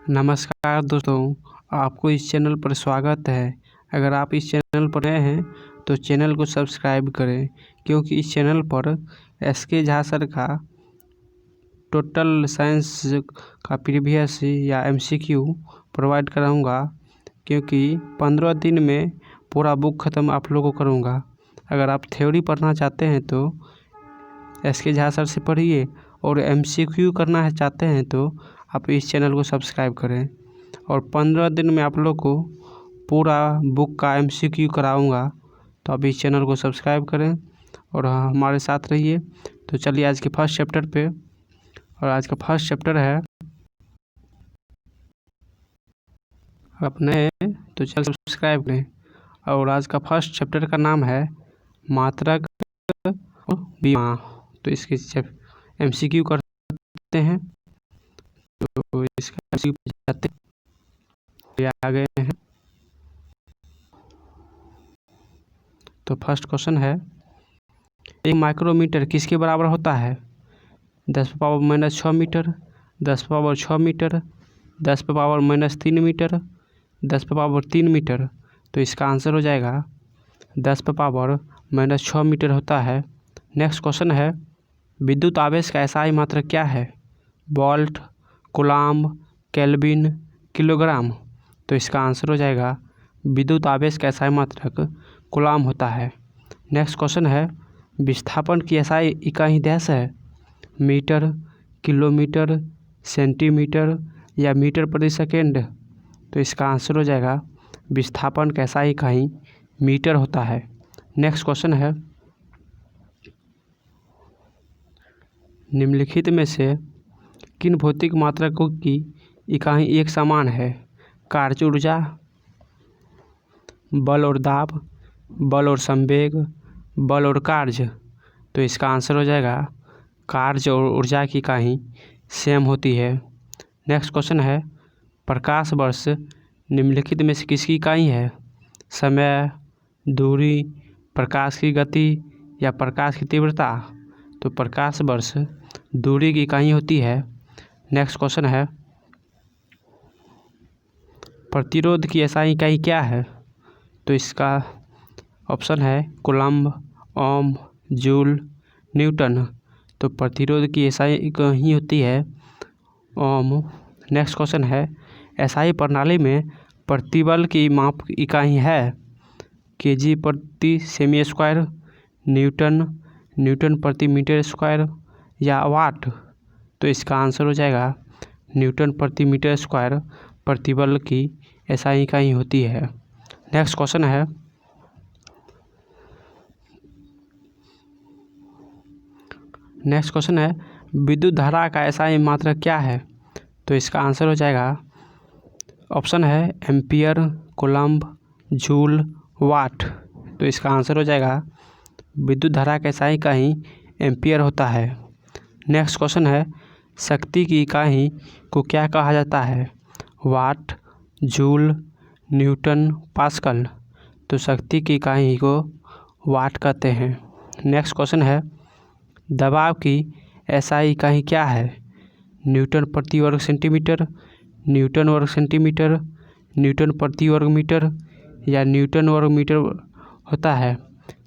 नमस्कार दोस्तों, आपको इस चैनल पर स्वागत है। अगर आप इस चैनल पर नए हैं तो चैनल को सब्सक्राइब करें, क्योंकि इस चैनल पर एसके झा सर का टोटल साइंस का प्रीवियस या एमसीक्यू प्रोवाइड कराऊंगा, क्योंकि 15 दिन में पूरा बुक ख़त्म आप लोगों को करूंगा। अगर आप थ्योरी पढ़ना चाहते हैं तो एसके झा सर से पढ़िए, और एमसीक्यू करना चाहते हैं तो आप इस चैनल को सब्सक्राइब करें। और 15 दिन में आप लोग को पूरा बुक का एमसीक्यू कराऊंगा, तो आप इस चैनल को सब्सक्राइब करें और हमारे साथ रहिए। तो चलिए आज के फर्स्ट चैप्टर पे, और आज का फर्स्ट चैप्टर है, अपने तो चल सब्सक्राइब करें। और आज का फर्स्ट चैप्टर का नाम है मात्रक बीमा। तो इसके एमसीक्यू करते हैं, तो इसका एमसीक्यू जाते आ गए हैं। तो फर्स्ट क्वेश्चन है, एक माइक्रोमीटर किसके बराबर होता है? 10⁻⁻6 मीटर, 10⁻6 मीटर, 10⁻−3 मीटर, 10⁻3 मीटर। तो इसका आंसर हो जाएगा 10⁻6 मीटर होता है। नेक्स्ट क्वेश्चन है, विद्युत आवेश का एसआई मात्रक क्या है? Volt, coulomb, kelvin, kilogram. तो इसका आंसर हो जाएगा विद्युत आवेश का एसआई मात्रक कूलाम्ब होता है। नेक्स्ट क्वेश्चन है, विस्थापन की एसआई इकाई डैश है? मीटर, किलोमीटर, सेंटीमीटर या मीटर प्रति सेकेंड। तो इसका आंसर हो जाएगा विस्थापन का एसआई इकाई मीटर होता है। नेक्स्ट क्वेश्चन है, निम्नलिखित में से किन भौतिक मात्रकों की इकाई एक समान है? कार्य ऊर्जा, बल और दाब, बल और संवेग, बल और कार्य। तो इसका आंसर हो जाएगा कार्य और ऊर्जा की इकाई सेम होती है। नेक्स्ट क्वेश्चन है, प्रकाश वर्ष निम्नलिखित में से किसकी इकाई है? समय, दूरी, प्रकाश की गति या प्रकाश की तीव्रता। तो प्रकाश वर्ष दूरी की इकाई होती है। नेक्स्ट क्वेश्चन है, प्रतिरोध की एसआई इकाई क्या है? तो इसका ऑप्शन है कूलम्ब, ओम, जूल, न्यूटन। तो प्रतिरोध की एसआई इकाई होती है ओम। नेक्स्ट क्वेश्चन है, एसआई प्रणाली में प्रतिबल की माप इकाई है? केजी प्रति सेमी स्क्वायर, न्यूटन, न्यूटन प्रति मीटर स्क्वायर या वाट। तो इसका आंसर हो जाएगा न्यूटन प्रति मीटर स्क्वायर प्रतिबल की एसआई इकाई होती है। नेक्स्ट क्वेश्चन है, विद्युत धारा का एसआई मात्रक क्या है? तो इसका आंसर हो जाएगा ऑप्शन है एम्पियर, कूलम्ब, जूल, वाट। तो इसका आंसर हो जाएगा विद्युत धारा का एसआई इकाई एम्पियर होता है। नेक्स्ट क्वेश्चन है, शक्ति की इकाई को क्या कहा जाता है? वाट, जूल, न्यूटन, पास्कल। तो शक्ति की इकाई को वाट कहते हैं। नेक्स्ट क्वेश्चन है, दबाव की एसआई इकाई क्या है? न्यूटन प्रति वर्ग सेंटीमीटर, न्यूटन वर्ग सेंटीमीटर, न्यूटन प्रति वर्ग मीटर या न्यूटन वर्ग मीटर होता है।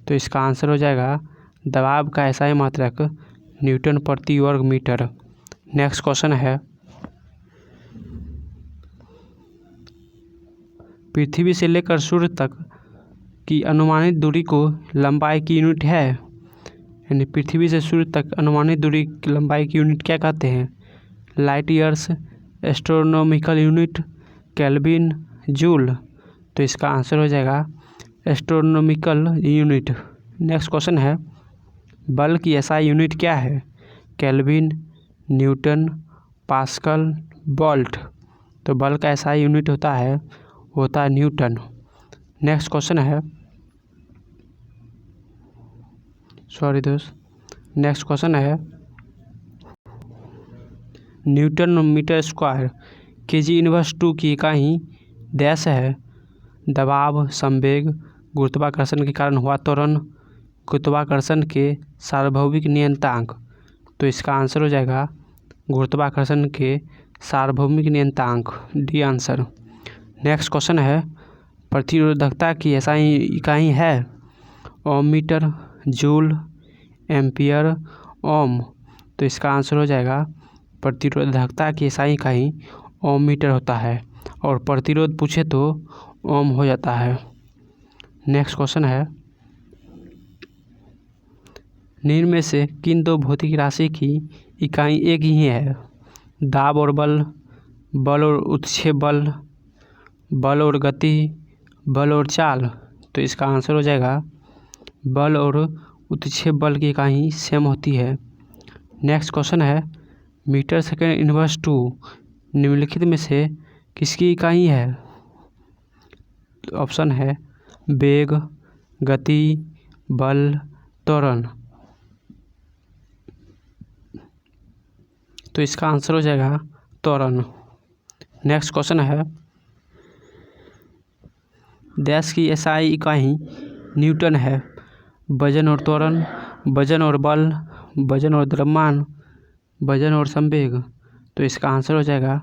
तो इसका आंसर हो जाएगा दबाव का एसआई मात्रक न्यूटन प्रति वर्ग मीटर। नेक्स्ट क्वेश्चन है, पृथ्वी से लेकर सूर्य तक की अनुमानित दूरी को लंबाई की यूनिट है? यानी पृथ्वी से सूर्य तक अनुमानित दूरी की लंबाई की यूनिट क्या कहते हैं? Light years, astronomical unit, kelvin, joule. तो इसका आंसर हो जाएगा एस्ट्रोनॉमिकल यूनिट। नेक्स्ट क्वेश्चन है, बल की एसआई यूनिट क्या है? Kelvin, newton, pascal, volt. तो बल का एसआई यूनिट होता है न्यूटन। नेक्स्ट क्वेश्चन है, नेक्स्ट क्वेश्चन है, newton metre square KG inverse 2 की इकाई डैश है? दबाव, संवेग, गुरुत्वाकर्षण के कारण हुआ त्वरण, गुरुत्वाकर्षण के सार्वभौमिक नियतांक। तो इसका आंसर हो जाएगा गुरुत्वाकर्षण के सार्वभौमिक नियतांक, डी आंसर। नेक्स्ट क्वेश्चन है, प्रतिरोधकता की एसआई इकाई है ओम मीटर, जूल, एम्पियर, ओम। तो इसका आंसर हो जाएगा प्रतिरोधकता की एसआई इकाई ओम मीटर होता है और प्रतिरोध पूछे तो ओम हो जाता है। नेक्स्ट क्वेश्चन है, निम्न में से किन दो भौतिक राशि की इकाई एक ही है? दाब और बल, बल और उत्क्षेप बल, बल और गति, बल और चाल। तो इसका आंसर हो जाएगा बल और उत्क्षेप बल की इकाई सेम होती है। नेक्स्ट क्वेश्चन है, मीटर सेकेंड इनवर्स 2 निम्नलिखित में से किसकी इकाई है? ऑप्शन है वेग, गति, बल, त्वरण। तो इसका आंसर हो जाएगा त्वरण। नेक्स्ट क्वेश्चन है, डैश की एसआई इकाई न्यूटन है। वजन और त्वरण, वजन और बल, वजन और द्रव्यमान, वजन और संवेग। तो इसका आंसर हो जाएगा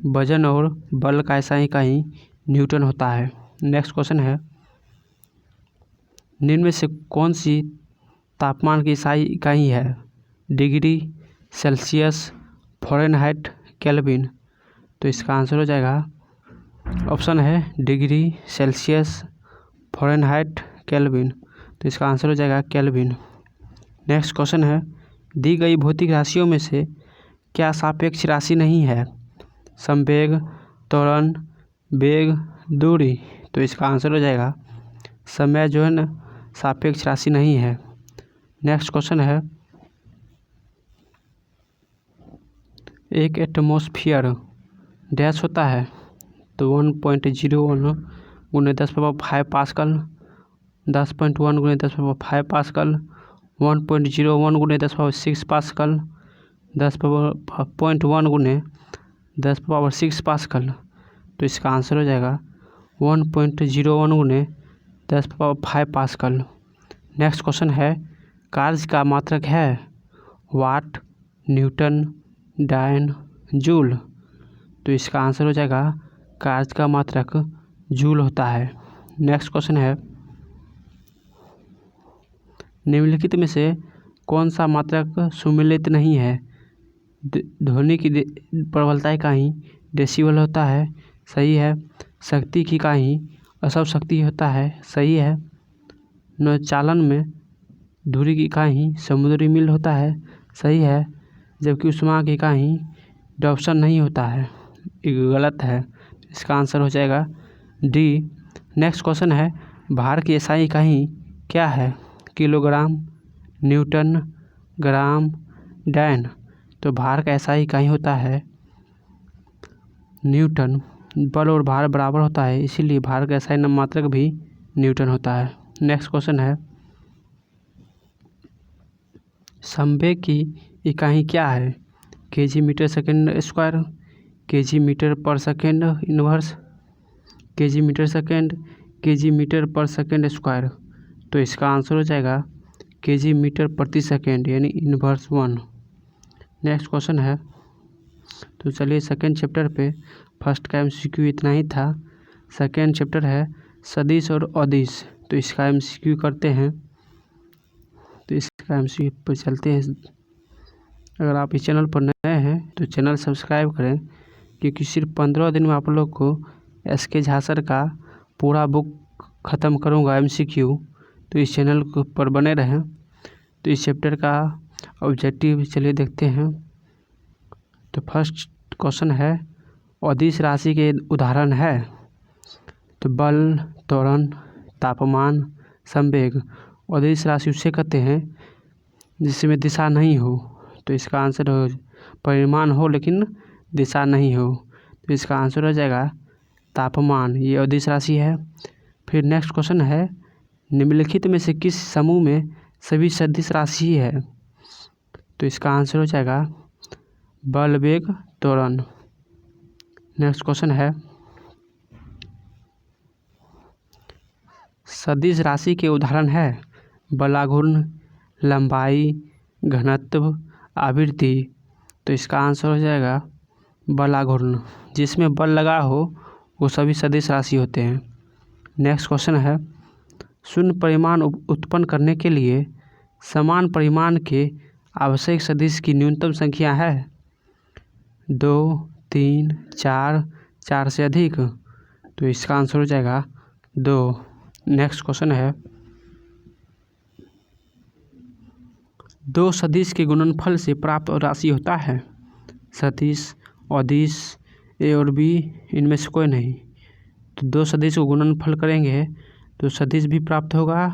वजन और बल का एसआई इकाई न्यूटन होता है। नेक्स्ट क्वेश्चन है, निम्न में से कौन सी तापमान की एसआई इकाई है? Degree, Celsius, Fahrenheit, kelvin. तो इसका आंसर हो जाएगा ऑप्शन है डिग्री, सेल्सियस, फ़ारेनहाइट, केल्विन। तो इसका आंसर हो जाएगा केल्विन। नेक्स्ट क्वेश्चन है, दी गई भौतिक राशियों में से क्या सापेक्ष राशि नहीं है? संवेग, त्वरण, वेग, दूरी। तो इसका आंसर हो जाएगा समय जो है ना सापेक्ष राशि नहीं है। नेक्स्ट क्वेश्चन है, एक एटमॉस्फेयर डैश होता है। तो 1.01 गुने 10⁵ पास्कल, 10.1 गुने 10⁵ पास्कल, 1.01 गुने 10⁶ पास्कल, 10.1 गुने 10⁶ पास्कल। तो इसका आंसर हो जाएगा 1.01 गुने 10⁵ पास्कल। नेक्स्ट क्वेश्चन है, कार्य का मात्रक है वाट, न्यूटन, डायन, जूल। तो इसका आंसर हो जाएगा कार्य का मात्रक जूल होता है। नेक्स्ट क्वेश्चन है, निम्नलिखित में से कौन सा मात्रक सुमेलित नहीं है? ध्वनि की प्रबलता इकाई डेसिबल होता है, सही है। शक्ति की इकाई असव शक्ति होता है, सही है। नौचालन में दूरी की इकाई समुद्री मील होता है, सही है। जबकि ऊष्मा की इकाई डॉप्सन नहीं होता है, ये गलत है। इसका आंसर हो जाएगा डी। नेक्स्ट क्वेश्चन है, भार की एसआई इकाई क्या है? किलोग्राम, न्यूटन, ग्राम, डैन। तो भार का एसआई इकाई होता है न्यूटन। बल और भार बराबर होता है, इसीलिए भार का एसआई मात्रक भी न्यूटन होता है। नेक्स्ट क्वेश्चन है, संवेग की इकाई क्या है? KG metre second square, KG metre per second inverse, KG metre second, KG metre per second square. तो इसका आंसर हो जाएगा केजी मीटर प्रति सेकेंड यानी इनवर्स 1। नेक्स्ट क्वेश्चन है, तो चलिए सेकेंड चैप्टर पे फर्स्ट का एमसीक्यू इतना ही था। सेकेंड चैप्टर है सदिश और अदिश। तो इसका एमसीक्यू करते हैं। तो इसका एमसीक्यू पर चलते हैं। अगर आप इस चैनल पर नए हैं तो चैनल सब्सक्राइब करें, क्योंकि सिर्फ 15 दिन में आप लोग को एसके झा सर का पूरा बुक ख़त्म करूँगा एमसीक्यू। तो इस चैनल पर बने रहें। तो इस चैप्टर का ऑब्जेक्टिव चलिए देखते हैं। तो फर्स्ट क्वेश्चन है, अदिश राशि के उदाहरण है। तो बल, त्वरण, तापमान, संवेग। अदिश राशि उसे कहते हैं जिसमें दिशा नहीं हो। तो इसका आंसर हो परिमाण हो लेकिन दिशा नहीं हो। तो इसका आंसर हो जाएगा तापमान, ये अदिश राशि है। फिर नेक्स्ट क्वेश्चन है, निम्नलिखित में से किस समूह में सभी सदिश राशि है? तो इसका आंसर हो जाएगा बल, वेग, त्वरण। नेक्स्ट क्वेश्चन है, सदिश राशि के उदाहरण है बलाघूर्ण, लंबाई, घनत्व, आवृत्ति। तो इसका आंसर हो जाएगा बलाघूर्ण, जिसमें बल लगा हो वो सभी सदिश राशि होते हैं। नेक्स्ट क्वेश्चन है, शून्य परिमाण उत्पन्न करने के लिए समान परिमाण के आवश्यक सदिश की न्यूनतम संख्या है 2, 3, 4, 4 से अधिक। तो इसका आंसर हो जाएगा 2। नेक्स्ट क्वेश्चन है, दो सदिश के गुणनफल से प्राप्त राशि होता है सदिश, अदिश, ए और बी, इनमें से कोई नहीं। तो दो सदिश को गुणनफल करेंगे तो सदिश भी प्राप्त होगा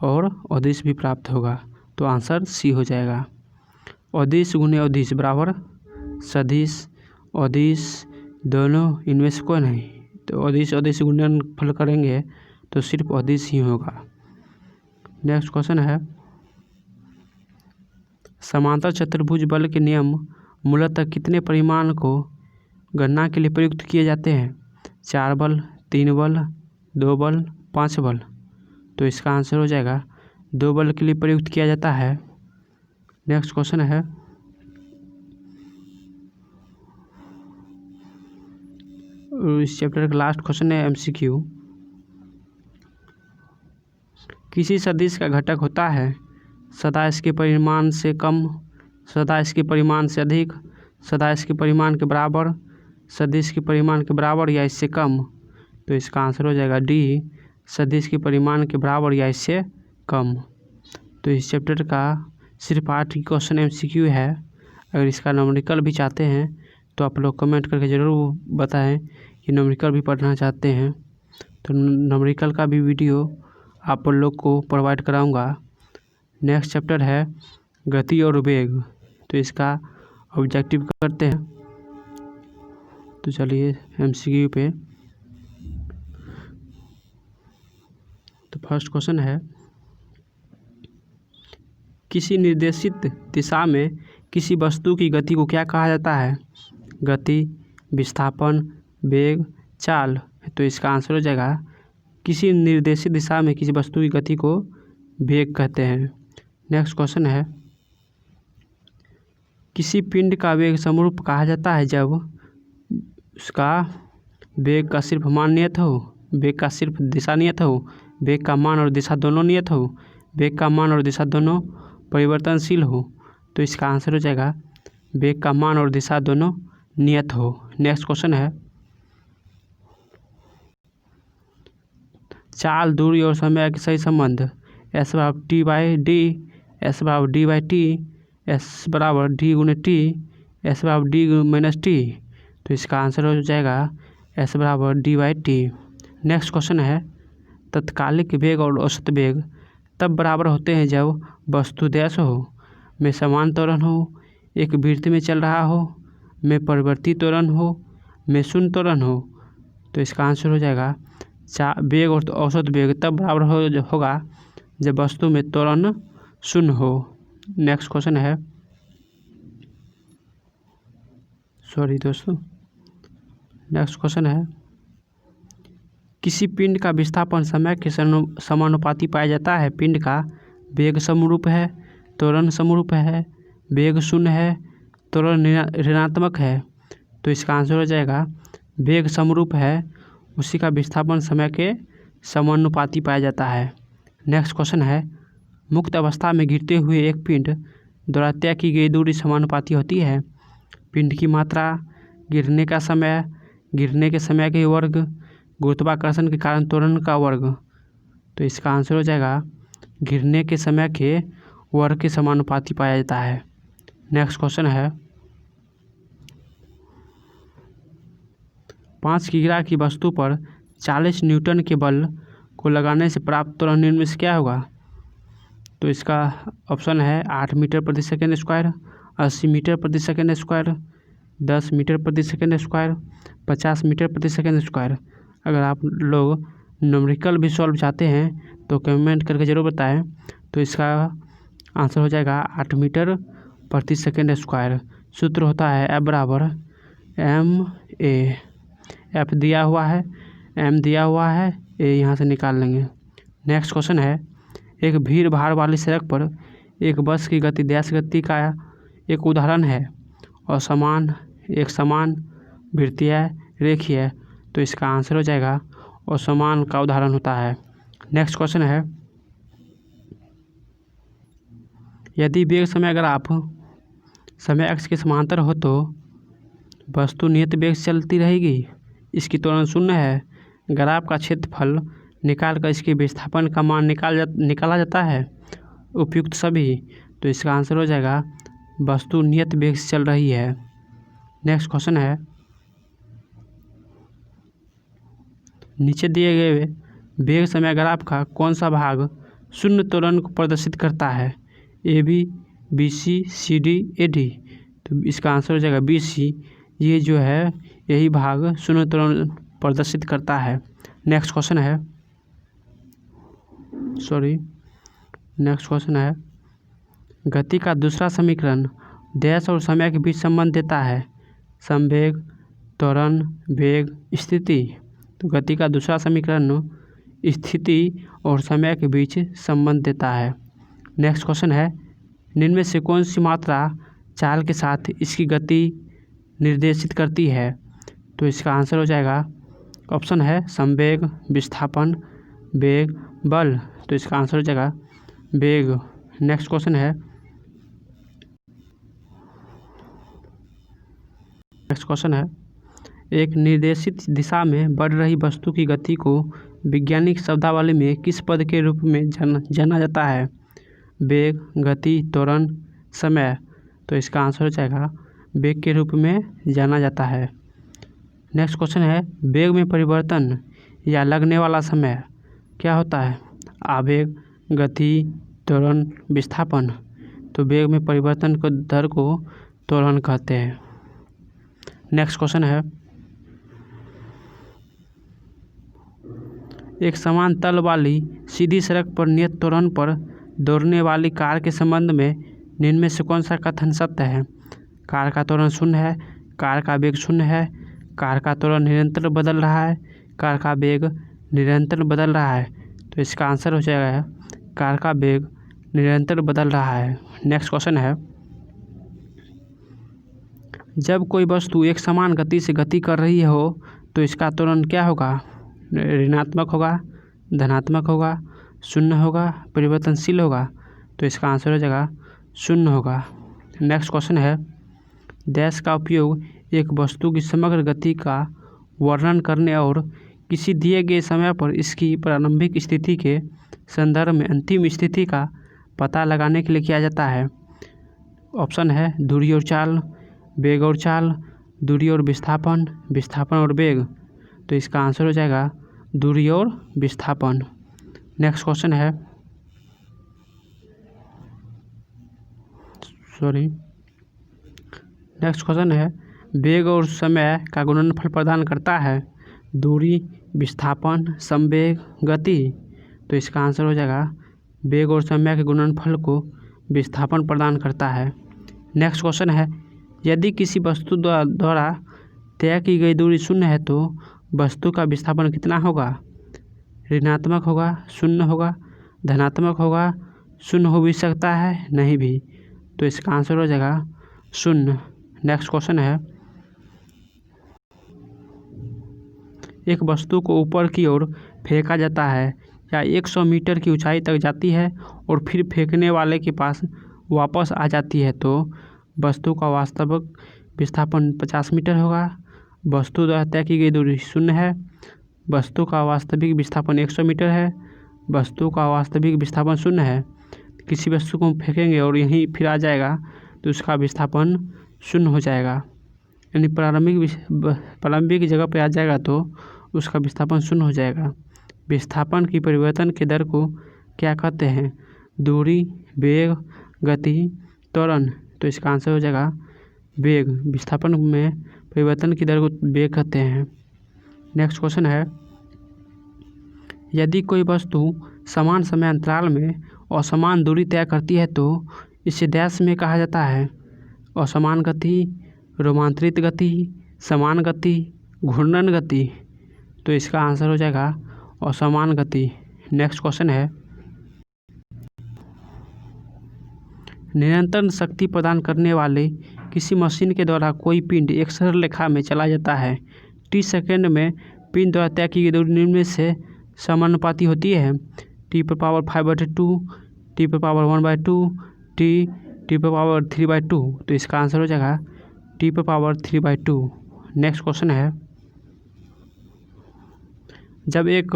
और अदिश भी प्राप्त होगा। तो आंसर सी हो जाएगा। अदिश गुणे अदिश बराबर सदिश, अदिश, दोनों, इनमें से कोई नहीं। तो अदिश अदिश गुणनफल करेंगे तो सिर्फ अदिश ही होगा। नेक्स्ट क्वेश्चन है, समांतर चतुर्भुज बल के नियम मूलतः कितने परिमाण को गणना के लिए प्रयुक्त किए जाते हैं 4 बल, 3 बल, 2 बल, 5 बल। तो इसका आंसर हो जाएगा 2 बल के लिए प्रयुक्त किया जाता है। नेक्स्ट क्वेश्चन है, इस चैप्टर का लास्ट क्वेश्चन है MCQ। किसी सदिश का घटक होता है सदा इसके परिमाण से कम, सदा इसके परिमाण से अधिक, सदा इसके परिमाण के बराबर, सदिश के परिमाण के बराबर या इससे कम। तो इसका आंसर हो जाएगा डी, सदिश के परिमाण के बराबर या इससे कम। तो इस चैप्टर का सिर्फ 8 क्वेश्चन MCQ है। अगर इसका न्यूमेरिकल भी चाहते हैं तो आप लोग कमेंट करके ज़रूर बताएं कि न्यूमेरिकल भी पढ़ना चाहते हैं। तो न्यूमेरिकल का भी वीडियो आप लोग को प्रोवाइड कराऊंगा। नेक्स्ट चैप्टर है गति और वेग। तो इसका ऑब्जेक्टिव करते हैं। तो चलिए MCQ पे। तो फर्स्ट क्वेश्चन है, किसी निर्देशित दिशा में किसी वस्तु की गति को क्या कहा जाता है गति, विस्थापन, वेग, चाल। तो इसका आंसर हो जाएगा किसी निर्देशित दिशा में किसी वस्तु की गति को वेग कहते हैं। नेक्स्ट क्वेश्चन है, किसी पिंड का वेग समरूप कहा जाता है जब उसका वेग का सिर्फ मान नियत हो, वेग का सिर्फ दिशा नियत हो, वेग का मान और दिशा दोनों नियत हो, वेग का मान और दिशा दोनों परिवर्तनशील हो। तो इसका आंसर हो जाएगा वेग का मान और दिशा दोनों नियत हो। नेक्स्ट क्वेश्चन है, चाल, दूरी और समय के सही संबंध S बराबर T बाई डी, S बराबर D बाई टी, S बराबर D गुणे टी, S बराबर D माइनस टी। तो इसका आंसर हो जाएगा S बराबर D by T. Next question है, तत्कालिक वेग और औसत वेग तब बराबर होते हैं जब वस्तुदेश हो, में समान त्वरण हो, एक वृत्त में चल रहा हो, में परिवर्ती त्वरण हो, में शून्य त्वरण हो। तो इसका आंसर हो जाएगा वेग और औसत वेग तब बराबर होगा जब वस्तु में त्वरण शून्य हो। नेक्स्ट क्वेश्चन है, नेक्स्ट क्वेश्चन है, किसी पिंड का विस्थापन समय के समानुपाती पाया जाता है। पिंड का वेग समरूप है, त्वरण समरूप है, वेग शून्य है, त्वरण ऋणात्मक है। तो इसका आंसर हो जाएगा वेग समरूप है, उसी का विस्थापन समय के समानुपाती पाया जाता है। नेक्स्ट क्वेश्चन है, मुक्त अवस्था में गिरते हुए एक पिंड द्वारा तय की गई दूरी समानुपाती होती है। पिंड की मात्रा, गिरने का समय, गिरने के समय के वर्ग, गुरुत्वाकर्षण के कारण त्वरण का वर्ग। तो इसका आंसर हो जाएगा गिरने के समय के वर्ग के समानुपाती पाया जाता है। नेक्स्ट क्वेश्चन है, 5 किग्रा की वस्तु पर 40 न्यूटन के बल को लगाने से प्राप्त त्वरण निम्न में से क्या होगा। तो इसका ऑप्शन है 8 मीटर प्रति सेकेंड स्क्वायर, 80 मीटर प्रति सेकेंड स्क्वायर, 10 मीटर प्रति सेकेंड स्क्वायर, 50 मीटर प्रति सेकेंड स्क्वायर। अगर आप लोग न्यूमेरिकल भी सॉल्व चाहते हैं तो कमेंट करके ज़रूर बताएं। तो इसका आंसर हो जाएगा 8 मीटर प्रति सेकेंड स्क्वायर। सूत्र होता है F बराबर MA। F दिया हुआ है, M दिया हुआ है, A यहाँ से निकाल लेंगे। नेक्स्ट क्वेश्चन है, एक भीड़ भाड़ वाली सड़क पर एक बस की गति डैश गति का एक उदाहरण है और समान एक समान, वृत्तीय, रेखीय। तो इसका आंसर हो जाएगा असमान का उदाहरण होता है। नेक्स्ट क्वेश्चन है, यदि वेग समय ग्राफ समय अक्ष के समांतर हो तो वस्तु नियत वेग से चलती रहेगी, इसकी त्वरण शून्य है, ग्राफ का क्षेत्रफल निकाल कर इसके विस्थापन का मान निकाला जाता है, उपयुक्त सभी। तो इसका आंसर हो जाएगा वस्तु नियत वेग से चल रही है। नेक्स्ट क्वेश्चन है, नीचे दिए गए वेग समय ग्राफ का कौन सा भाग शून्य त्वरण को प्रदर्शित करता है, A B, B C, C D, A D. तो इसका आंसर हो जाएगा बी सी। ये जो है यही भाग शून्य त्वरण प्रदर्शित करता है। नेक्स्ट क्वेश्चन है, गति का दूसरा समीकरण डैश और समय के बीच संबंध देता है, संवेग, त्वरण, वेग, स्थिति। तो गति का दूसरा समीकरण स्थिति और समय के बीच संबंध देता है। नेक्स्ट क्वेश्चन है, निम्न में से कौन सी मात्रा चाल के साथ इसकी गति निर्देशित करती है। तो इसका आंसर हो जाएगा ऑप्शन है संवेग, विस्थापन, वेग, बल। तो इसका आंसर हो जाएगा वेग। नेक्स्ट क्वेश्चन है, एक निर्देशित दिशा में बढ़ रही वस्तु की गति को वैज्ञानिक शब्दावली में किस पद के रूप में जाना जाता है, वेग, गति, त्वरण, समय। तो इसका आंसर हो जाएगा वेग के रूप में जाना जाता है। नेक्स्ट क्वेश्चन है, वेग में परिवर्तन या लगने वाला समय क्या होता है, आवेग, गति, त्वरण, विस्थापन। तो वेग में परिवर्तन को दर को त्वरण कहते हैं। नेक्स्ट क्वेश्चन है, एक समान तल वाली सीधी सड़क पर नियत त्वरण पर दौड़ने वाली कार के संबंध में निम्न में से कौन सा कथन सत्य है, कार का त्वरण शून्य है, कार का वेग शून्य है, कार का त्वरण निरंतर बदल रहा है, कार का वेग निरंतर बदल रहा है। तो इसका आंसर हो जाएगा कार का वेग निरंतर बदल रहा है। नेक्स्ट क्वेश्चन है, जब कोई वस्तु एक समान गति से गति कर रही हो तो इसका त्वरण क्या होगा, ऋणात्मक होगा, धनात्मक होगा, शून्य होगा, परिवर्तनशील होगा। तो इसका आंसर हो जाएगा शून्य होगा। नेक्स्ट क्वेश्चन है, डैश का उपयोग एक वस्तु की समग्र गति का वर्णन करने और किसी दिए गए समय पर इसकी प्रारंभिक स्थिति के संदर्भ में अंतिम स्थिति का पता लगाने के लिए किया जाता है। ऑप्शन है दूरी और चाल, वेग और चाल, दूरी और विस्थापन, विस्थापन और वेग। तो इसका आंसर हो जाएगा दूरी और विस्थापन। नेक्स्ट क्वेश्चन है, वेग और समय का गुणनफल प्रदान करता है, दूरी, विस्थापन, संवेग, गति। तो इसका आंसर हो जाएगा वेग और समय के गुणनफल को विस्थापन प्रदान करता है। नेक्स्ट क्वेश्चन है, यदि किसी वस्तु द्वारा तय की गई दूरी शून्य है तो वस्तु का विस्थापन कितना होगा, ऋणात्मक होगा, शून्य होगा, धनात्मक होगा, शून्य हो भी सकता है, नहीं भी। तो इसका आंसर हो जाएगा शून्य। नेक्स्ट क्वेश्चन है, एक वस्तु को ऊपर की ओर फेंका जाता है या 100 मीटर की ऊंचाई तक जाती है और फिर फेंकने वाले के पास वापस आ जाती है तो वस्तु का वास्तविक विस्थापन 50 मीटर होगा, वस्तु द्वारा तय की गई दूरी शून्य है, वस्तु का वास्तविक विस्थापन 100 मीटर है, वस्तु का वास्तविक विस्थापन शून्य है। किसी वस्तु को हम फेंकेंगे और यहीं फिर आ जाएगा तो उसका विस्थापन शून्य हो जाएगा, यानी प्रारंभिक जगह पर आ जाएगा तो उसका विस्थापन शून्य हो जाएगा। विस्थापन की परिवर्तन के दर को क्या कहते हैं, दूरी, वेग, गति, त्वरण। तो इसका आंसर हो जाएगा वेग। विस्थापन में परिवर्तन की दर को वेग कहते हैं। नेक्स्ट क्वेश्चन है, यदि कोई वस्तु समान समय अंतराल में असमान दूरी तय करती है तो इसे डैश में कहा जाता है, असमान गति, रोमांतरित गति, समान गति, घूर्णन गति। तो इसका आंसर हो जाएगा असमान गति। नेक्स्ट क्वेश्चन है, निरंतर शक्ति प्रदान करने वाले किसी मशीन के द्वारा कोई पिंड एक सरल रेखा में चला जाता है। t सेकेंड में पिंड द्वारा तय की गई दूरी निम्न में से समानुपाती होती है। t⁴ t⁴ 1/2 t⁴3/2। तो इसका आंसर हो जाएगा t⁴3/2। नेक्स्ट क्वेश्चन है, जब एक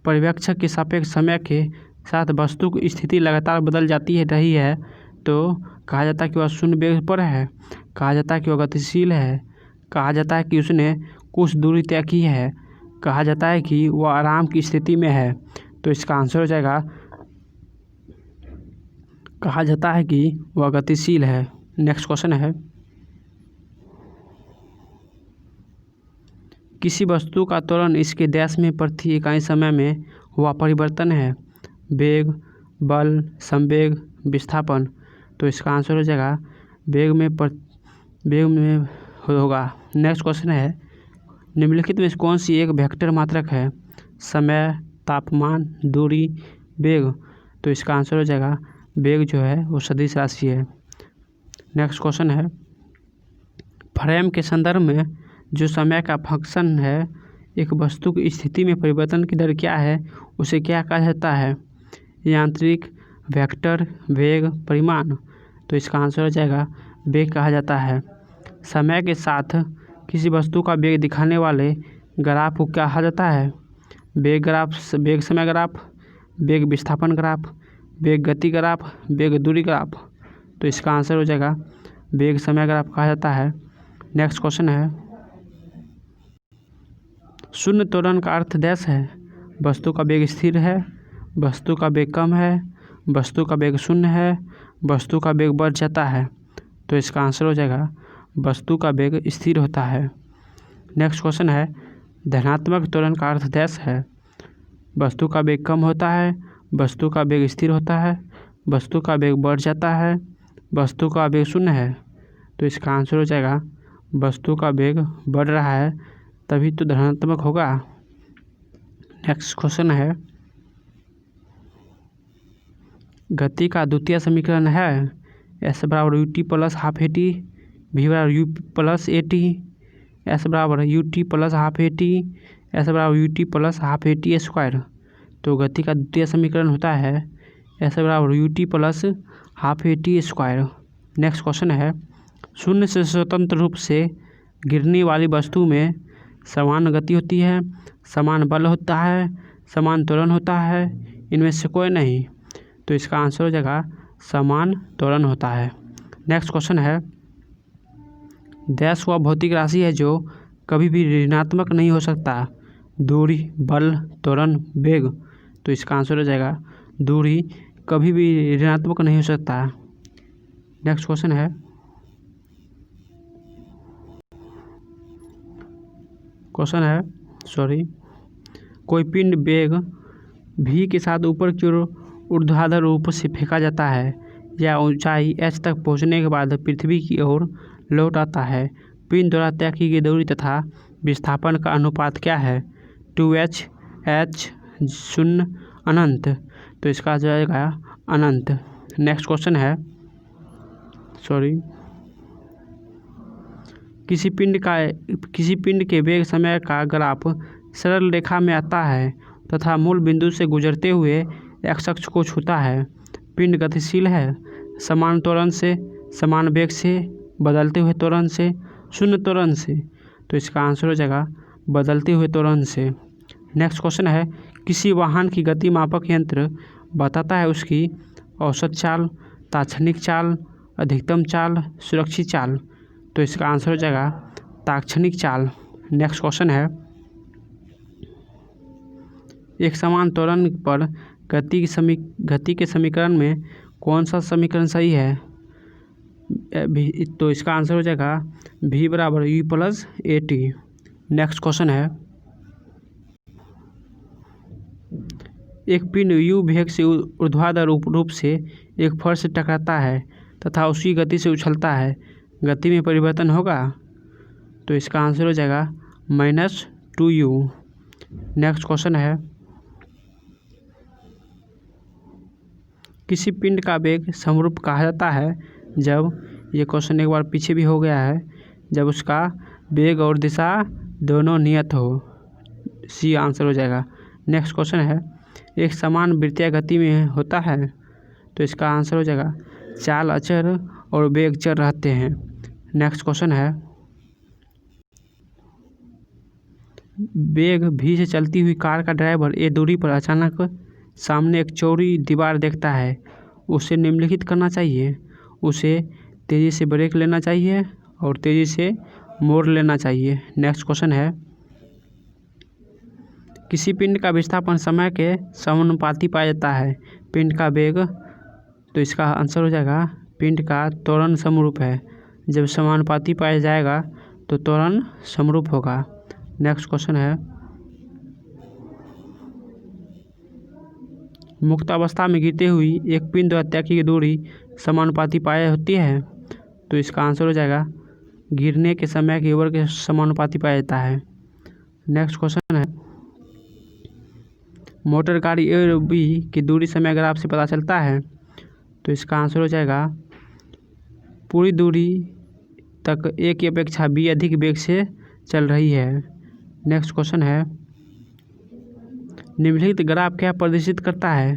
पर्यवेक्षक के सापेक्ष समय के साथ वस्तु की स्थिति लगातार बदल जाती है रही है तो कहा जाता है कि वह शून्य वेग पर है, कहा जाता है कि वह गतिशील है, कहा जाता है कि उसने कुछ दूरी तय की है, कहा जाता है कि वह आराम की स्थिति में है। तो इसका आंसर हो जाएगा कहा जाता है कि वह गतिशील है। नेक्स्ट क्वेश्चन है, किसी वस्तु का त्वरण इसके देश में प्रति इकाई समय में हुआ परिवर्तन है। वेग, बल, संवेग, विस्थापन। तो इसका आंसर हो जाएगा वेग में होगा। नेक्स्ट क्वेश्चन है, निम्नलिखित में कौन सी एक वेक्टर मात्रक है? समय, तापमान, दूरी, वेग। तो इसका आंसर हो जाएगा वेग जो है वो सदिश राशि है। नेक्स्ट क्वेश्चन है, फ्रेम के संदर्भ में जो समय का फंक्शन है एक वस्तु की स्थिति में परिवर्तन की दर क्या है, उसे क्या कहा जाता है? यांत्रिक, वेक्टर, वेग, परिमाण। तो इसका आंसर हो जाएगा वेग कहा जाता है। समय के साथ किसी वस्तु का वेग दिखाने वाले ग्राफ को क्या कहा जाता है? वेग ग्राफ, वेग समय ग्राफ, वेग विस्थापन ग्राफ, वेग गति ग्राफ, वेग दूरी ग्राफ। तो इसका आंसर हो जाएगा वेग समय ग्राफ कहा जाता है। नेक्स्ट क्वेश्चन है, शून्य त्वरण का अर्थ देश है। वस्तु का वेग स्थिर है, वस्तु का वेग कम है, वस्तु का वेग शून्य है, वस्तु का वेग बढ़ जाता है। तो इसका आंसर हो जाएगा वस्तु का वेग स्थिर होता है। नेक्स्ट क्वेश्चन है, धनात्मक त्वरण का अर्थ देश है। वस्तु का वेग कम होता है, वस्तु का वेग स्थिर होता है, वस्तु का वेग बढ़ जाता है, वस्तु का वेग शून्य है। तो इसका आंसर हो जाएगा वस्तु का वेग बढ़ रहा है तभी तो धनात्मक होगा। नेक्स्ट क्वेश्चन है, गति का द्वितीय समीकरण है s बराबर ut plus half at, v बराबर u प्लस at, s बराबर ut plus half at, s बराबर ut plus half at square. तो गति का द्वितीय समीकरण होता है s बराबर ut plus half at square. Next question है, शून्य से स्वतंत्र रूप से गिरने वाली वस्तु में समान गति होती है, समान बल होता है, समान त्वरण होता है, इनमें से कोई नहीं। तो इसका आंसर हो जाएगा समान त्वरण होता है। नेक्स्ट क्वेश्चन है, डैश वह भौतिक राशि है जो कभी भी ऋणात्मक नहीं हो सकता। दूरी, बल, त्वरण, वेग। तो इसका आंसर हो जाएगा दूरी कभी भी ऋणात्मक नहीं हो सकता। नेक्स्ट क्वेश्चन है, कोई पिंड वेग v के साथ ऊपर की ओर ऊर्ध्वाधर रूप से फेंका जाता है या ऊंचाई h तक पहुंचने के बाद पृथ्वी की ओर लौट आता है। पिंड द्वारा तय की गई दूरी तथा विस्थापन का अनुपात क्या है? 2h, h, 0, अनंत। तो इसका आ जाएगा अनंत। नेक्स्ट क्वेश्चन है, किसी पिंड के वेग समय का ग्राफ सरल रेखा में आता है तथा मूल बिंदु से गुजरते हुए एक्स अक्ष को छूता है। पिंड गतिशील है, समान त्वरण से, समान वेग से, बदलते हुए त्वरण से, शून्य त्वरण से। तो इसका आंसर हो जाएगा बदलते हुए त्वरण से। नेक्स्ट क्वेश्चन है, किसी वाहन की गति मापक यंत्र बताता है उसकी औसत चाल, ताक्षणिक चाल, अधिकतम चाल, सुरक्षित चाल। तो इसका आंसर हो जाएगा ताक्षणिक चाल। नेक्स्ट क्वेश्चन है, एक समान त्वरण पर गति के समीकरण में कौन सा समीकरण सही है? तो इसका आंसर हो जाएगा v बराबर u plus at। Next question है, एक पिंड u वेग से ऊर्ध्वाधर रूप से एक फर्श से टकराता है तथा उसी गति से उछलता है, गति में परिवर्तन होगा? तो इसका आंसर हो जाएगा -2u। नेक्स्ट क्वेश्चन है, किसी पिंड का वेग समरूप कहा जाता है जब ये क्वेश्चन एक बार पीछे भी हो गया है, जब उसका वेग और दिशा दोनों नियत हो। सी आंसर हो जाएगा। नेक्स्ट क्वेश्चन है, एक समान वृत्तीय गति में होता है, तो इसका आंसर हो जाएगा चाल अचर और वेग चर रहते हैं। नेक्स्ट क्वेश्चन है, वेग v से चलती हुई कार का ड्राइवर ए दूरी पर अचानक सामने एक चौड़ी दीवार देखता है, उसे निम्नलिखित करना चाहिए। उसे तेज़ी से ब्रेक लेना चाहिए और तेज़ी से मोड़ लेना चाहिए। नेक्स्ट क्वेश्चन है, किसी पिंड का विस्थापन समय के समानुपाती पाया जाता है, पिंड का वेग, तो इसका आंसर हो जाएगा पिंड का त्वरण समरूप है। जब समानुपाती पाया जाएगा तो त्वरण समरूप होगा। नेक्स्ट क्वेश्चन है, मुक्तावस्था में गिरते हुई एक पिंड और त्यागी की दूरी समानुपाती पाया होती है, तो इसका आंसर हो जाएगा गिरने के समय के वर्ग के समानुपाती पाया जाता है। नेक्स्ट क्वेश्चन है, मोटर गाड़ी ए और बी की दूरी समय ग्राफ से पता चलता है, तो इसका आंसर हो जाएगा पूरी दूरी तक ए की अपेक्षा बी अधिक वेग से चल रही है। नेक्स्ट क्वेश्चन है, निम्नलिखित ग्राफ क्या प्रदर्शित करता है,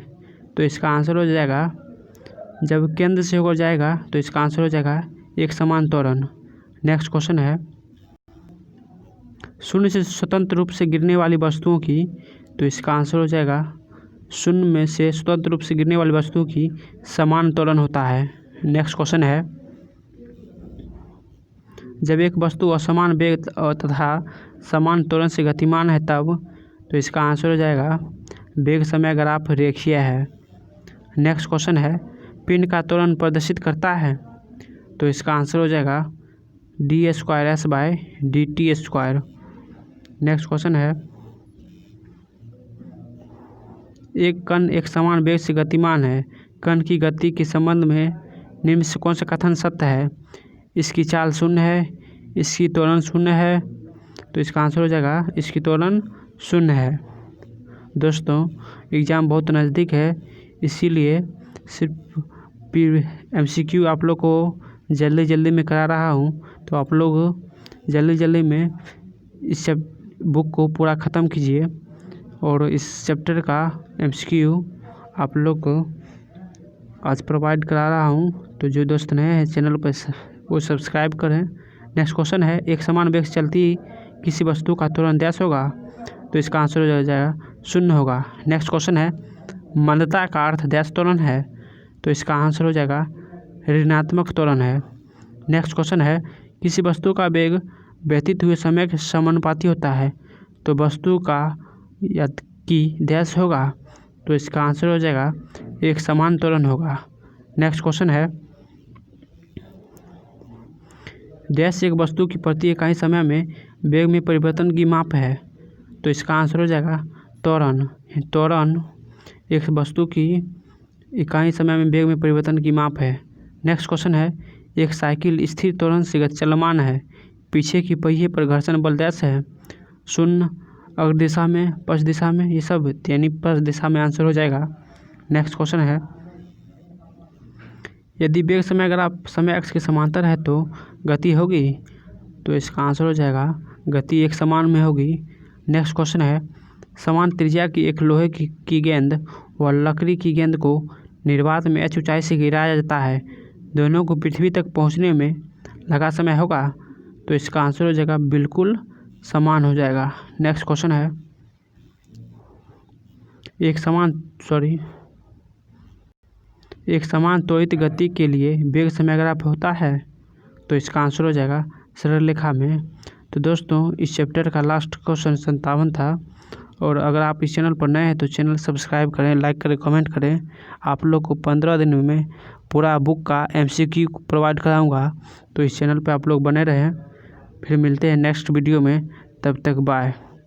तो इसका आंसर हो जाएगा जब केंद्र से होकर जाएगा तो इसका आंसर हो जाएगा एक समान त्वरण। नेक्स्ट क्वेश्चन है, शून्य से स्वतंत्र रूप से गिरने वाली वस्तुओं की, तो इसका आंसर हो जाएगा शून्य में से स्वतंत्र रूप से गिरने वाली वस्तुओं की समान त्वरण होता है। नेक्स्ट क्वेश्चन है, जब एक वस्तु असमान वेग तथा समान त्वरण से गतिमान है तब, तो इसका आंसर हो जाएगा वेग समय ग्राफ रेखीय है। नेक्स्ट क्वेश्चन है, पिंड का त्वरण प्रदर्शित करता है, तो इसका आंसर हो जाएगा d²s/dt²। नेक्स्ट क्वेश्चन है, एक कण एक समान वेग से गतिमान है, कण की गति के संबंध में निम्न से कौन सा कथन सत्य है। इसकी चाल शून्य है, इसकी त्वरण शून्य है, तो इसका आंसर हो जाएगा इसकी त्वरण शून्य है। दोस्तों, एग्ज़ाम बहुत नज़दीक है, इसीलिए सिर्फ MCQ आप लोग को जल्दी जल्दी में करा रहा हूँ, तो आप लोग जल्दी जल्दी में इस बुक को पूरा ख़त्म कीजिए और इस चैप्टर का MCQ आप लोग को आज प्रोवाइड करा रहा हूँ, तो जो दोस्त नए हैं चैनल पर वो सब्सक्राइब करें। नेक्स्ट क्वेश्चन है, एक समान वेग से चलती किसी वस्तु का त्वरण डैश होगा, तो इसका आंसर हो जाएगा शून्य होगा। नेक्स्ट क्वेश्चन है, मंदता का अर्थ डैश त्वरण है, तो इसका आंसर हो जाएगा ऋणात्मक त्वरण है। नेक्स्ट क्वेश्चन है, किसी वस्तु का वेग व्यतीत हुए समय के समानुपाती होता है, तो वस्तु का की डैश होगा, तो इसका आंसर हो जाएगा एक समान त्वरण होगा। नेक्स्ट क्वेश्चन है, डैश एक वस्तु की प्रति इकाई समय में वेग में परिवर्तन की माप है, तो इसका आंसर हो जाएगा त्वरण। त्वरण एक वस्तु की इकाई समय में वेग में परिवर्तन की माप है। नेक्स्ट क्वेश्चन है, एक साइकिल स्थिर त्वरण से चलमान है, पीछे की पहिए पर घर्षण बल डैश है, शून्य, अग्र दिशा में, पश्च दिशा में, ये सब यानी पश्च दिशा में आंसर हो जाएगा। नेक्स्ट क्वेश्चन है, यदि वेग समय ग्राफ समय अक्ष के समांतर है तो गति होगी, तो इसका आंसर हो जाएगा गति एक समान में होगी। नेक्स्ट क्वेश्चन है, समान त्रिज्या की एक लोहे की गेंद व लकड़ी की गेंद को निर्वात में h ऊंचाई से गिराया जाता है, दोनों को पृथ्वी तक पहुंचने में लगा समय होगा, तो इसका आंसर हो जाएगा बिल्कुल समान हो जाएगा। नेक्स्ट क्वेश्चन है, एक समान त्वरित गति के लिए वेग समय ग्राफ होता है, तो इसका आंसर हो जाएगा सरल रेखा में। तो दोस्तों, इस चैप्टर का लास्ट क्वेश्चन 57 था, और अगर आप इस चैनल पर नए हैं तो चैनल सब्सक्राइब करें, लाइक करें, कमेंट करें। आप लोग को 15 दिन में पूरा बुक का MCQ प्रोवाइड कराऊंगा, तो इस चैनल पे आप लोग बने रहें। फिर मिलते हैं नेक्स्ट वीडियो में, तब तक बाय।